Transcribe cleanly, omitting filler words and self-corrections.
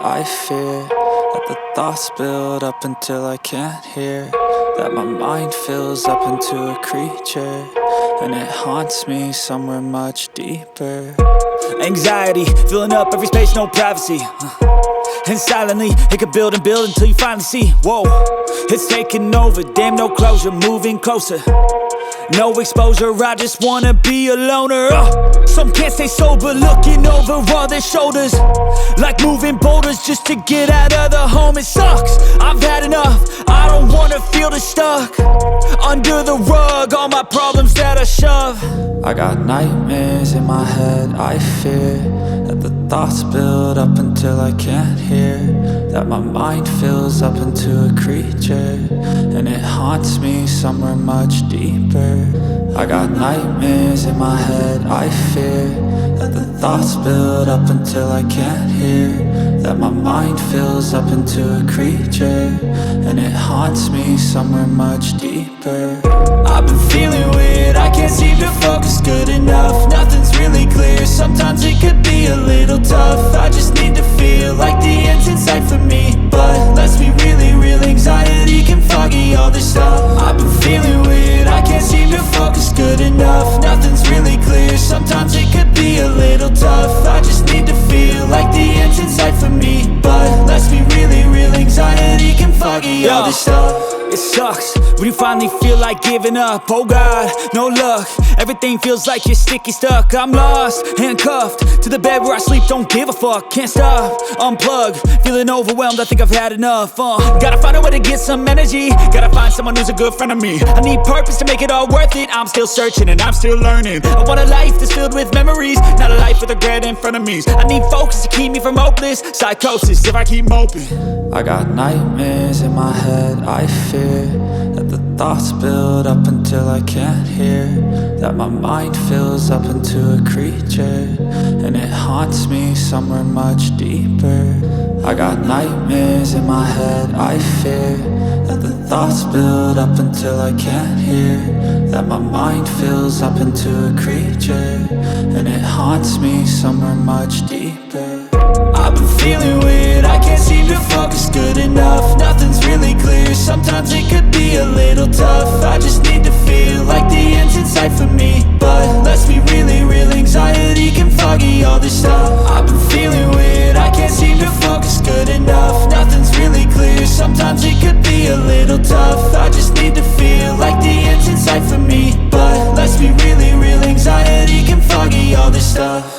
I fear that the thoughts build up until I can't hear, that my mind fills up into a creature, and it haunts me somewhere much deeper. Anxiety, filling up every space, no privacy. And silently, it could build and build until you finally see, whoa, it's taking over, damn no closure, moving closer. No exposure, I just wanna be a loner. Some can't stay sober, looking over all their shoulders, like moving boulders just to get out of the home. It sucks, I've had enough, I don't wanna feel stuck under the rug, all my problems that I shove. I got nightmares in my head, I fear that the thoughts build up until I can't hear, that my mind fills up into a creature, and it haunts me somewhere much deeper. I got nightmares in my head, I fear that the thoughts build up until I can't hear, that my mind fills up into a creature, and it haunts me somewhere much deeper. I've been feeling weird, I can't seem to focus good enough. Nothing's really clear, sometimes it could be a little tough. I just need to feel like the end's in sight for me, but let's be really real, anxiety can foggy all this stuff. I've been feeling weird, I can't seem to focus good enough. Nothing's really clear, sometimes it could be a little tough. I just need to feel like the end's in sight for me, but let's be really real, anxiety can foggy all this stuff. It sucks when you finally feel like giving up. Oh God, no luck, everything feels like you're sticky stuck. I'm lost, handcuffed to the bed where I sleep, don't give a fuck. Can't stop, unplug, feeling overwhelmed, I think I've had enough. Gotta find a way to get some energy, gotta find someone who's a good friend of me. I need purpose to make it all worth it, I'm still searching and I'm still learning. I want a life that's filled with memories, not a life with regret in front of me. I need focus to keep me from hopeless psychosis if I keep moping. I got nightmares in my head, I fear that the thoughts build up until I can't hear, that my mind fills up into a creature, and it haunts me somewhere much deeper. I got nightmares in my head, I fear that the thoughts build up until I can't hear, that my mind fills up into a creature, and it haunts me somewhere much deeper. I've been feeling weird, I can't seem to focus good enough. Nothing's really clear, sometimes it could be a little tough. I just need to feel like the end's in sight for me, but let's be really real, anxiety can foggy all this stuff. I've been feeling weird, I can't seem to focus good enough. Nothing's really clear, sometimes it could be a little tough. I just need to feel like the end's in sight for me, but let's be really real, anxiety can foggy all this stuff.